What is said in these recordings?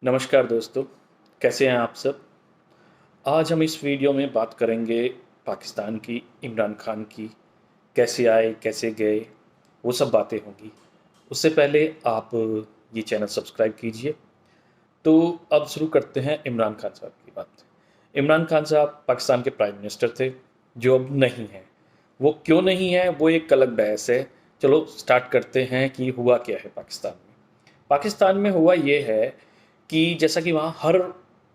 नमस्कार दोस्तों, कैसे हैं आप सब? आज हम इस वीडियो में बात करेंगे पाकिस्तान की, इमरान खान की, कैसे आए, कैसे गए, वो सब बातें होंगी। उससे पहले आप ये चैनल सब्सक्राइब कीजिए। तो अब शुरू करते हैं इमरान खान साहब की बात। इमरान खान साहब पाकिस्तान के प्राइम मिनिस्टर थे, जो अब नहीं हैं। वो क्यों नहीं है, वो एक अलग बहस है। चलो स्टार्ट करते हैं कि हुआ क्या है पाकिस्तान में। पाकिस्तान में हुआ ये है कि जैसा कि वहाँ हर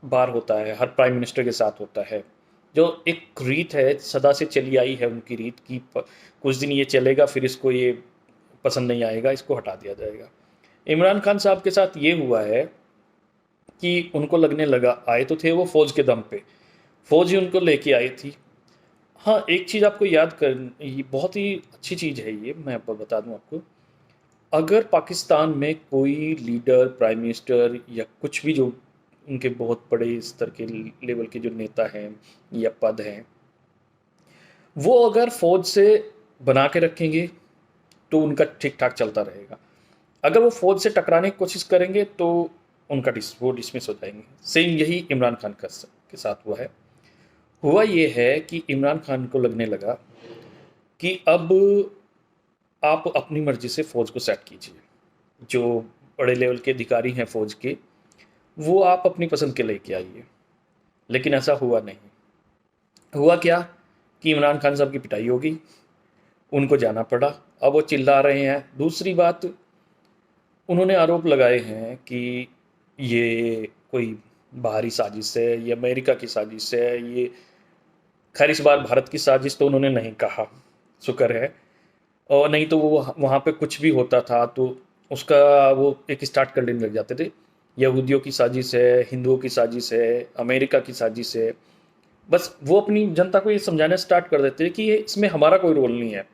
बार होता है, हर प्राइम मिनिस्टर के साथ होता है, जो एक रीत है, सदा से चली आई है उनकी रीत की कुछ दिन ये चलेगा, फिर इसको ये पसंद नहीं आएगा, इसको हटा दिया जाएगा। इमरान खान साहब के साथ ये हुआ है कि उनको लगने लगा, आए तो थे वो फौज के दम पे, फौज ही उनको लेके आई थी। हाँ, एक चीज़ आपको याद कर, ये बहुत ही अच्छी चीज़ है, ये मैं बता दूं आपको। अगर पाकिस्तान में कोई लीडर, प्राइम मिनिस्टर या कुछ भी जो उनके बहुत बड़े स्तर के लेवल के जो नेता हैं या पद हैं, वो अगर फौज से बना के रखेंगे तो उनका ठीक ठाक चलता रहेगा। अगर वो फौज से टकराने की कोशिश करेंगे तो उनका वो डिसमिस हो जाएंगे। सेम यही इमरान खान के साथ हुआ है। हुआ ये है कि इमरान खान को लगने लगा कि अब आप अपनी मर्जी से फौज को सेट कीजिए। जो बड़े लेवल के अधिकारी हैं फौज के, वो आप अपनी पसंद के लेके आइए। लेकिन ऐसा हुआ नहीं। हुआ क्या कि इमरान खान साहब की पिटाई हो गई, उनको जाना पड़ा। अब वो चिल्ला रहे हैं। दूसरी बात, उन्होंने आरोप लगाए हैं कि ये कोई बाहरी साजिश है, ये अमेरिका की साजिश है, ये। खैर, इस बार भारत की साजिश तो उन्होंने नहीं कहा, शुक्र है। और नहीं तो वो वहाँ पे कुछ भी होता था तो उसका वो एक स्टार्ट कर लेने लग जाते थे। यहूदियों की साजिश है, हिंदुओं की साजिश है, अमेरिका की साजिश है। बस वो अपनी जनता को ये समझाना स्टार्ट कर देते हैं कि ये इसमें हमारा कोई रोल नहीं है।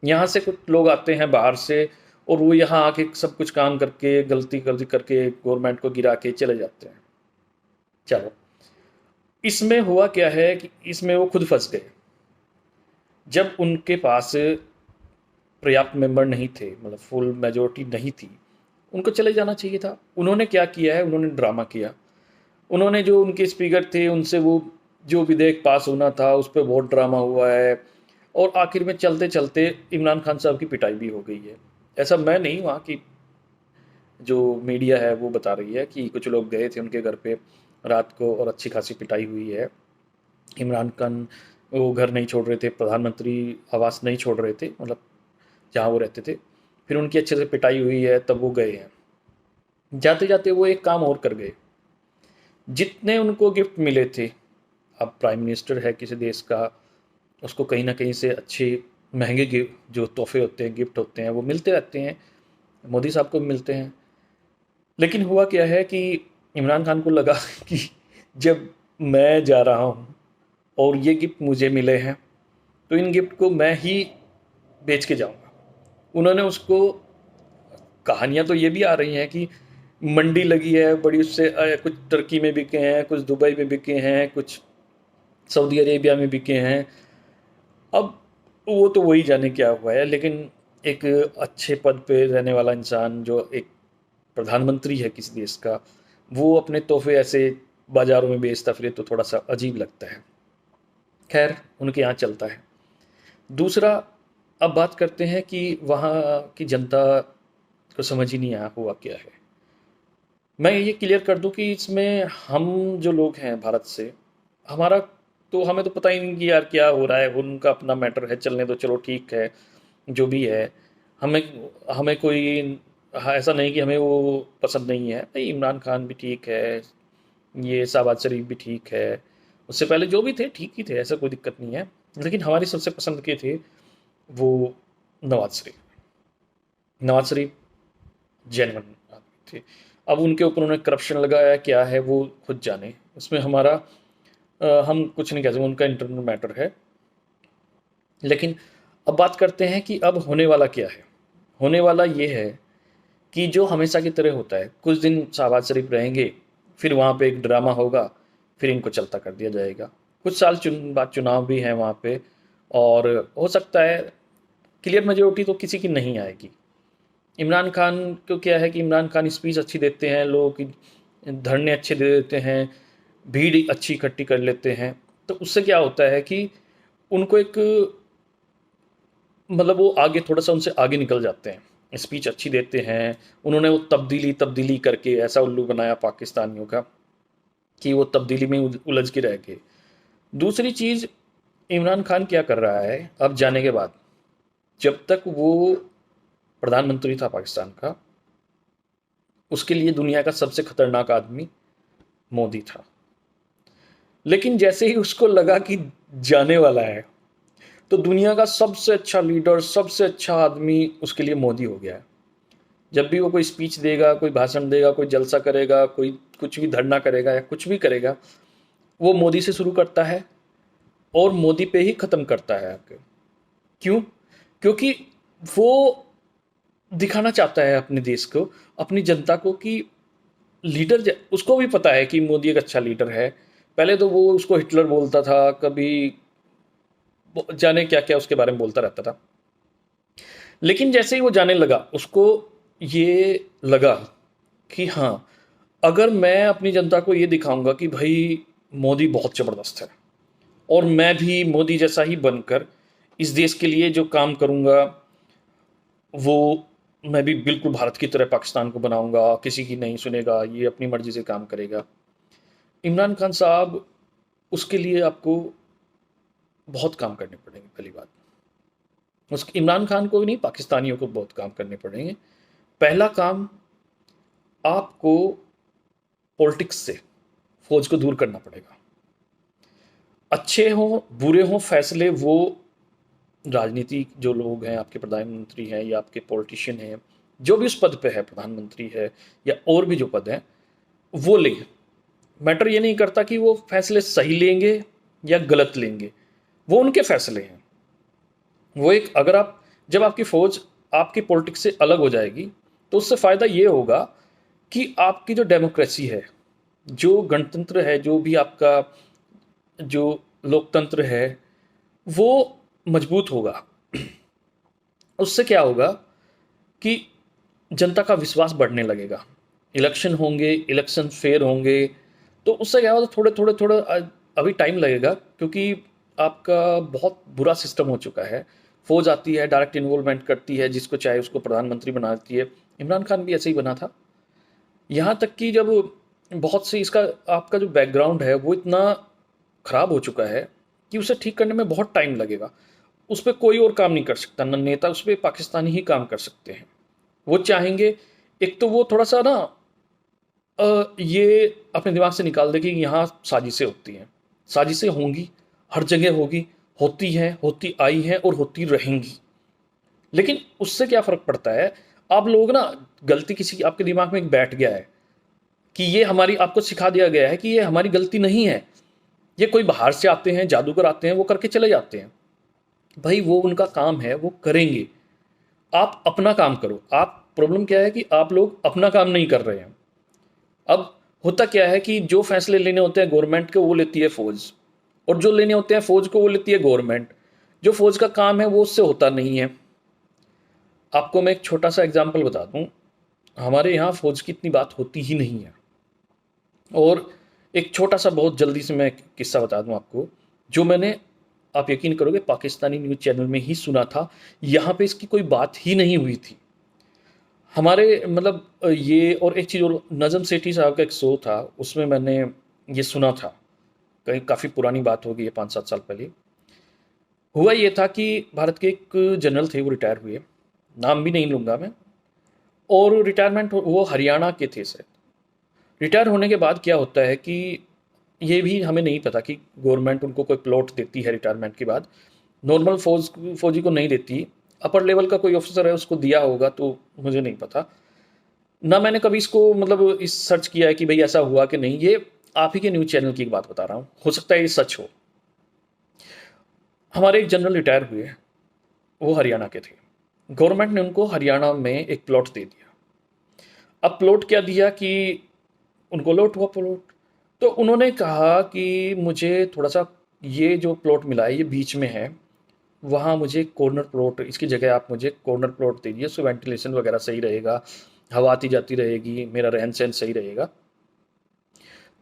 यहाँ से कुछ लोग आते हैं बाहर से, और वो यहाँ आके सब कुछ काम करके गलती गलती करके गवर्नमेंट को गिरा के चले जाते हैं। चलो, इसमें हुआ क्या है कि इसमें वो खुद फंस गए। जब उनके पास पर्याप्त मेंबर नहीं थे, मतलब फुल मेजोरिटी नहीं थी, उनको चले जाना चाहिए था। उन्होंने क्या किया है, उन्होंने ड्रामा किया। उन्होंने जो उनके स्पीकर थे उनसे वो जो विधेयक पास होना था उस पर बहुत ड्रामा हुआ है। और आखिर में चलते चलते इमरान खान साहब की पिटाई भी हो गई है। ऐसा मैं नहीं, वहाँ की जो मीडिया है वो बता रही है कि कुछ लोग गए थे उनके घर पे रात को और अच्छी खासी पिटाई हुई है। इमरान खान वो घर नहीं छोड़ रहे थे, प्रधानमंत्री आवास नहीं छोड़ रहे थे, मतलब जहाँ वो रहते थे। फिर उनकी अच्छे से पिटाई हुई है, तब वो गए हैं। जाते जाते वो एक काम और कर गए। जितने उनको गिफ्ट मिले थे, अब प्राइम मिनिस्टर है किसी देश का, उसको कहीं ना कहीं से अच्छे महंगे गिफ्ट जो तोहफे होते हैं, गिफ्ट होते हैं, वो मिलते रहते हैं। मोदी साहब को भी मिलते हैं। लेकिन हुआ क्या है कि इमरान खान को लगा कि जब मैं जा रहा हूँ और ये गिफ्ट मुझे मिले हैं, तो इन गिफ्ट को मैं ही बेच के जाऊंगा। उन्होंने उसको, कहानियां तो ये भी आ रही हैं कि मंडी लगी है बड़ी, उससे कुछ तुर्की में बिके हैं, कुछ दुबई में बिके हैं, कुछ सऊदी अरेबिया में बिके हैं। अब वो तो वही जाने क्या हुआ है, लेकिन एक अच्छे पद पे रहने वाला इंसान जो एक प्रधानमंत्री है किसी देश का, वो अपने तोहफे ऐसे बाजारों में बेचता फिरे तो थोड़ा सा अजीब लगता है। खैर, उनके यहाँ चलता है। दूसरा, अब बात करते हैं कि वहाँ की जनता को समझ ही नहीं आया हुआ क्या है। मैं ये क्लियर कर दूं कि इसमें हम जो लोग हैं भारत से, हमारा तो हमें तो पता ही नहीं कि यार क्या हो रहा है। उनका अपना मैटर है, चलने दो, चलो ठीक है जो भी है। हमें हमें कोई, हाँ, ऐसा नहीं कि हमें वो पसंद नहीं है भाई। इमरान खान भी ठीक है, ये शहबाज शरीफ भी ठीक है, उससे पहले जो भी थे ठीक ही थे, ऐसा कोई दिक्कत नहीं है। लेकिन हमारी सबसे पसंद के थे वो नवाज शरीफ। नवाज शरीफ जेन्युइन आदमी थे। अब उनके ऊपर उन्होंने करप्शन लगाया, क्या है वो खुद जाने, उसमें हमारा हम कुछ नहीं कह सकते, उनका इंटरनल मैटर है। लेकिन अब बात करते हैं कि अब होने वाला क्या है। होने वाला ये है कि जो हमेशा की तरह होता है, कुछ दिन शहबाज शरीफ रहेंगे, फिर वहाँ पे एक ड्रामा होगा, फिर इनको चलता कर दिया जाएगा। कुछ साल बाद चुनाव भी हैं वहाँ पे, और हो सकता है क्लियर मेजोरिटी तो किसी की नहीं आएगी। इमरान खान को क्या है कि इमरान खान स्पीच अच्छी देते हैं, लोगों की धरने अच्छे दे देते हैं, भीड़ अच्छी इकट्ठी कर लेते हैं। तो उससे क्या होता है कि उनको एक मतलब वो आगे थोड़ा-सा उनसे आगे निकल जाते हैं। स्पीच अच्छी देते हैं, उन्होंने वो तब्दीली करके ऐसा उल्लू बनाया पाकिस्तानियों का कि वो तब्दीली में उलझ के रह गए। दूसरी चीज़, इमरान खान क्या कर रहा है अब जाने के बाद, जब तक वो प्रधानमंत्री था पाकिस्तान का, उसके लिए दुनिया का सबसे खतरनाक आदमी मोदी था। लेकिन जैसे ही उसको लगा कि जाने वाला है, तो दुनिया का सबसे अच्छा लीडर, सबसे अच्छा आदमी उसके लिए मोदी हो गया है। जब भी वो कोई स्पीच देगा, कोई भाषण देगा, कोई जलसा करेगा, कोई कुछ भी धरना करेगा या कुछ भी करेगा, वो मोदी से शुरू करता है और मोदी पे ही ख़त्म करता है आके। क्यों? क्योंकि वो दिखाना चाहता है अपने देश को, अपनी जनता को कि लीडर उसको भी पता है कि मोदी एक अच्छा लीडर है। पहले तो वो उसको हिटलर बोलता था, कभी जाने क्या क्या उसके बारे में बोलता रहता था। लेकिन जैसे ही वो जाने लगा, उसको ये लगा कि हाँ, अगर मैं अपनी जनता को ये दिखाऊंगा कि भाई मोदी बहुत ज़बरदस्त है और मैं भी मोदी जैसा ही बनकर इस देश के लिए जो काम करूंगा, वो मैं भी बिल्कुल भारत की तरह पाकिस्तान को बनाऊंगा, किसी की नहीं सुनेगा, ये अपनी मर्जी से काम करेगा। इमरान खान साहब, उसके लिए आपको बहुत काम करने पड़ेंगे। पहली बात, उस इमरान खान को ही नहीं, पाकिस्तानियों को बहुत काम करने पड़ेंगे। पहला काम, आपको पॉलिटिक्स से फौज को दूर करना पड़ेगा। अच्छे हों बुरे हों फैसले, वो राजनीति जो लोग हैं, आपके प्रधानमंत्री हैं या आपके पॉलिटिशियन हैं, जो भी उस पद पे है, प्रधानमंत्री है या और भी जो पद हैं, वो लें। मैटर ये नहीं करता कि वो फैसले सही लेंगे या गलत लेंगे, वो उनके फैसले हैं। वो एक, अगर आप, जब आपकी फौज आपकी पॉलिटिक्स से अलग हो जाएगी, तो उससे फ़ायदा ये होगा कि आपकी जो डेमोक्रेसी है, जो गणतंत्र है, जो भी आपका जो लोकतंत्र है, वो मजबूत होगा। उससे क्या होगा कि जनता का विश्वास बढ़ने लगेगा। इलेक्शन होंगे, इलेक्शन फेयर होंगे, तो उससे क्या होगा, थोड़े अभी टाइम लगेगा, क्योंकि आपका बहुत बुरा सिस्टम हो चुका है। फौज आती है, डायरेक्ट इन्वॉल्वमेंट करती है, जिसको चाहे उसको प्रधानमंत्री बनाती है। इमरान खान भी ऐसे ही बना था। यहाँ तक कि जब बहुत से इसका आपका जो बैकग्राउंड है वो इतना खराब हो चुका है कि उसे ठीक करने में बहुत टाइम लगेगा। उस पर कोई और काम नहीं कर सकता, न नेता, उस पर पाकिस्तानी ही काम कर सकते हैं। वो चाहेंगे, एक तो वो थोड़ा सा ना ये अपने दिमाग से निकाल दे कि यहाँ साजिशें होती हैं, साजिशें होंगी, हर जगह होगी, होती हैं, होती आई हैं और होती रहेंगी। लेकिन उससे क्या फ़र्क पड़ता है, आप लोग ना, गलती किसी की आपके दिमाग में एक बैठ गया है कि ये हमारी, आपको सिखा दिया गया है कि ये हमारी गलती नहीं है, ये कोई बाहर से आते हैं, जादूगर आते हैं, वो करके चले जाते हैं। भाई वो उनका काम है, वो करेंगे। आप अपना काम करो। आप, प्रॉब्लम क्या है कि आप लोग अपना काम नहीं कर रहे हैं। अब होता क्या है कि जो फैसले लेने होते हैं गवर्नमेंट के, वो लेती है फौज, और जो लेने होते हैं फौज को, वो लेती है गवर्नमेंट। जो फौज का काम है वो उससे होता नहीं है। आपको मैं एक छोटा सा एग्जाम्पल बता दूं, हमारे यहाँ फौज की इतनी बात होती ही नहीं है। और एक छोटा सा, बहुत जल्दी से मैं किस्सा बता दूं आपको, जो मैंने, आप यकीन करोगे, पाकिस्तानी न्यूज़ चैनल में ही सुना था। यहाँ पे इसकी कोई बात ही नहीं हुई थी हमारे, मतलब ये। और एक चीज़ और, नज़म सेठी साहब का एक शो था, उसमें मैंने ये सुना था। कहीं काफ़ी पुरानी बात होगी, ये 5-7 साल पहले। हुआ ये था कि भारत के एक जनरल थे, वो रिटायर हुए, नाम भी नहीं लूँगा मैं। और रिटायरमेंट वो हरियाणा के थे सर। रिटायर होने के बाद क्या होता है कि ये भी हमें नहीं पता कि गवर्नमेंट उनको कोई प्लॉट देती है रिटायरमेंट के बाद, नॉर्मल फौजी को नहीं देती। अपर लेवल का कोई ऑफिसर है उसको दिया होगा, तो मुझे नहीं पता। ना मैंने कभी इसको, मतलब इस सर्च किया है कि भाई ऐसा हुआ कि नहीं। ये आप ही के न्यूज़ चैनल की एक बात बता रहा हूँ, हो सकता है ये सच हो। हमारे एक जनरल रिटायर हुए, वो हरियाणा के थे। गवर्नमेंट ने उनको हरियाणा में एक प्लॉट दे दिया। अब प्लॉट क्या दिया कि उनको लॉट हुआ प्लॉट। तो उन्होंने कहा कि मुझे थोड़ा सा, ये जो प्लॉट मिला है ये बीच में है, वहाँ मुझे कॉर्नर प्लॉट, इसकी जगह आप मुझे कॉर्नर प्लॉट दीजिए, उससे वेंटिलेशन वगैरह सही रहेगा, हवा आती जाती रहेगी, मेरा रहन सहन सही रहेगा।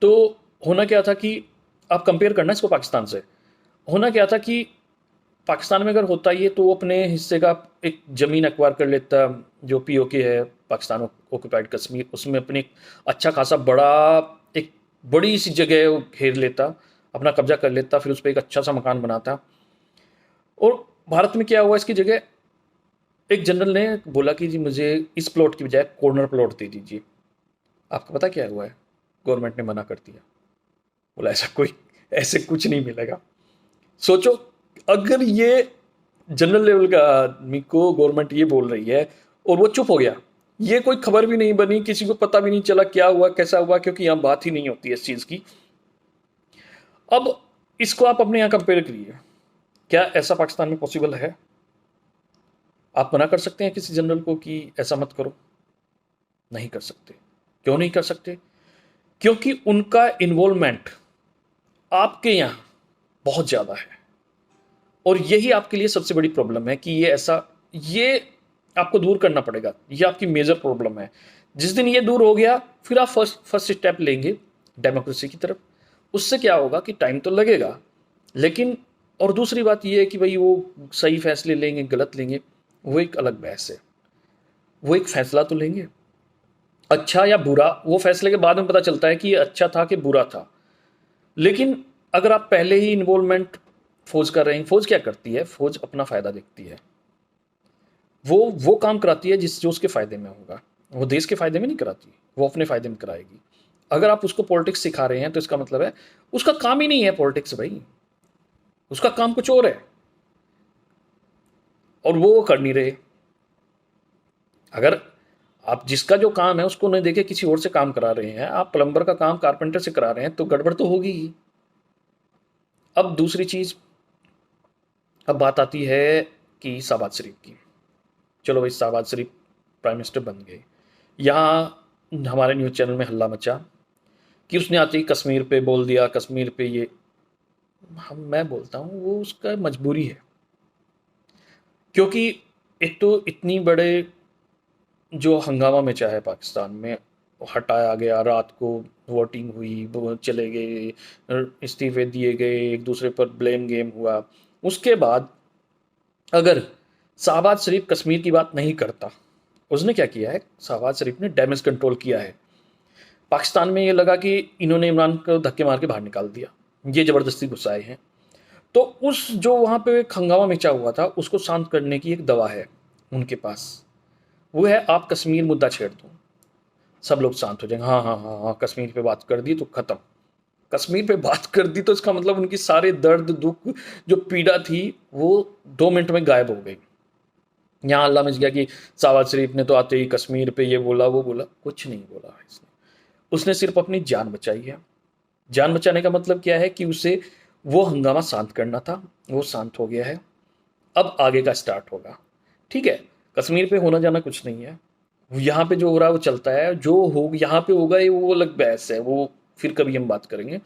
तो होना क्या था कि आप कंपेयर करना इसको पाकिस्तान से, होना क्या था कि पाकिस्तान में अगर होता ये तो वो अपने हिस्से का एक ज़मीन एक्वायर कर लेता, जो पीओके है, पाकिस्तान ऑक्यूपाइड कश्मीर, उसमें अपनी अच्छा खासा बड़ा एक बड़ी सी जगह वो घेर लेता, अपना कब्जा कर लेता, फिर उस पर एक अच्छा सा मकान बनाता। और भारत में क्या हुआ, इसकी जगह एक जनरल ने बोला कि जी मुझे इस प्लॉट की बजाय कॉर्नर प्लॉट दे दीजिए। आपको पता क्या हुआ है, गवर्नमेंट ने मना कर दिया, बोला ऐसे कुछ नहीं मिलेगा। सोचो, अगर ये जनरल लेवल का आदमी को गवर्नमेंट ये बोल रही है और वो चुप हो गया, ये कोई खबर भी नहीं बनी, किसी को पता भी नहीं चला क्या हुआ कैसा हुआ, क्योंकि यहां बात ही नहीं होती है इस चीज की। अब इसको आप अपने यहां कंपेयर करिए, क्या ऐसा पाकिस्तान में पॉसिबल है? आप मना कर सकते हैं किसी जनरल को कि ऐसा मत करो? नहीं कर सकते। क्यों नहीं कर सकते? क्योंकि उनका इन्वॉल्वमेंट आपके यहां बहुत ज्यादा है, और यही आपके लिए सबसे बड़ी प्रॉब्लम है कि ये आपको दूर करना पड़ेगा। ये आपकी मेजर प्रॉब्लम है। जिस दिन ये दूर हो गया, फिर आप फर्स्ट स्टेप लेंगे डेमोक्रेसी की तरफ। उससे क्या होगा कि टाइम तो लगेगा, लेकिन और दूसरी बात ये है कि भाई वो सही फैसले लेंगे गलत लेंगे, वो एक अलग बहस है। वो एक फैसला तो लेंगे, अच्छा या बुरा, वो फैसले के बाद में पता चलता है कि ये अच्छा था कि बुरा था। लेकिन अगर आप पहले ही इन्वॉल्वमेंट फौज कर रहे हैं, फौज क्या करती है, फौज अपना फायदा देखती है। वो काम कराती है जो उसके फायदे में होगा, वो देश के फायदे में नहीं कराती, वो अपने फायदे में कराएगी। अगर आप उसको पॉलिटिक्स सिखा रहे हैं तो इसका मतलब है उसका काम ही नहीं है पॉलिटिक्स भाई, उसका काम कुछ और है, और वो कर नहीं रहे। अगर आप जिसका जो काम है उसको नहीं देखे किसी और से काम करा रहे हैं, आप प्लम्बर का काम कारपेंटर से करा रहे हैं, तो गड़बड़ तो होगी ही। अब दूसरी चीज, अब बात आती है कि शहबाज शरीफ की। चलो भाई, शहबाज शरीफ प्राइम मिनिस्टर बन गए। यहाँ हमारे न्यूज़ चैनल में हल्ला मचा कि उसने आते ही कश्मीर पे बोल दिया, कश्मीर पे ये। मैं बोलता हूँ वो उसका मजबूरी है, क्योंकि एक तो इतनी बड़े जो हंगामा मचा है पाकिस्तान में, हटाया गया, रात को वोटिंग हुई, वो चले गए, इस्तीफे दिए गए, एक दूसरे पर ब्लेम गेम हुआ। उसके बाद अगर शहबाज शरीफ कश्मीर की बात नहीं करता, उसने क्या किया है, शहबाज शरीफ ने डैमेज कंट्रोल किया है। पाकिस्तान में ये लगा कि इन्होंने इमरान को धक्के मार के बाहर निकाल दिया, ये ज़बरदस्ती घुसाए हैं। तो उस जो वहाँ पे एक हंगामा मचा हुआ था, उसको शांत करने की एक दवा है उनके पास, वो है आप कश्मीर मुद्दा छेड़ दो, सब लोग शांत हो जाएंगे। हाँ हाँ हाँ हाँ, कश्मीर पे बात कर दी तो खत्म। कश्मीर पे बात कर दी तो इसका मतलब उनकी सारे दर्द दुख जो पीड़ा थी वो 2 मिनट में गायब हो गई। यहाँ अल्लाह मिल गया कि शहबाज शरीफ ने तो आते ही कश्मीर पे ये बोला वो बोला, कुछ नहीं बोला है इसने। उसने सिर्फ अपनी जान बचाई है। जान बचाने का मतलब क्या है कि उसे वो हंगामा शांत करना था, वो शांत हो गया है। अब आगे का स्टार्ट होगा। ठीक है, कश्मीर पे होना जाना कुछ नहीं है, यहाँ पे जो हो रहा है वो चलता है, जो हो यहाँ पे होगा ये वो अलग बहस है, वो फिर कभी हम बात करेंगे।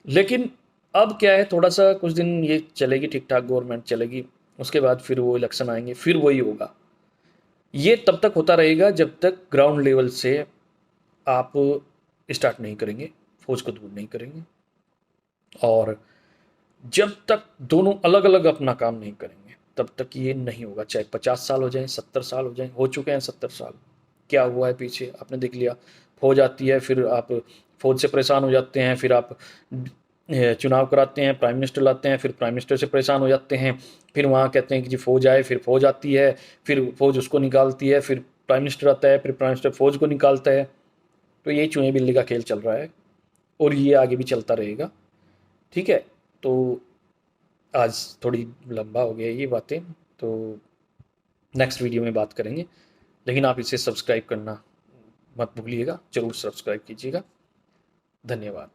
लेकिन अब क्या है, थोड़ा सा कुछ दिन ये चलेगी, ठीक ठाक गवर्नमेंट चलेगी, उसके बाद फिर वो इलेक्शन आएंगे, फिर वही होगा। ये तब तक होता रहेगा जब तक ग्राउंड लेवल से आप स्टार्ट नहीं करेंगे, फौज को दूर नहीं करेंगे, और जब तक दोनों अलग अलग अपना काम नहीं करेंगे तब तक ये नहीं होगा। चाहे 50 साल हो जाए, 70 साल हो जाए, हो चुके हैं 70 साल। क्या हुआ है पीछे आपने देख लिया। फौज आती है, फिर आप फौज से परेशान हो जाते हैं, फिर आप चुनाव कराते हैं, प्राइम मिनिस्टर लाते हैं, फिर प्राइम मिनिस्टर से परेशान हो जाते हैं, फिर वहाँ कहते हैं कि जी फौज आए, फिर फौज आती है, फिर फौज उसको निकालती है, फिर प्राइम मिनिस्टर आता है, फिर प्राइम मिनिस्टर फौज को निकालता है। तो ये चूहे बिल्ली का खेल चल रहा है, और ये आगे भी चलता रहेगा। ठीक है, तो आज थोड़ी लंबा हो गया ये बातें, तो नेक्स्ट वीडियो में बात करेंगे। लेकिन आप इसे सब्सक्राइब करना मत भूलिएगा, ज़रूर सब्सक्राइब कीजिएगा। धन्यवाद।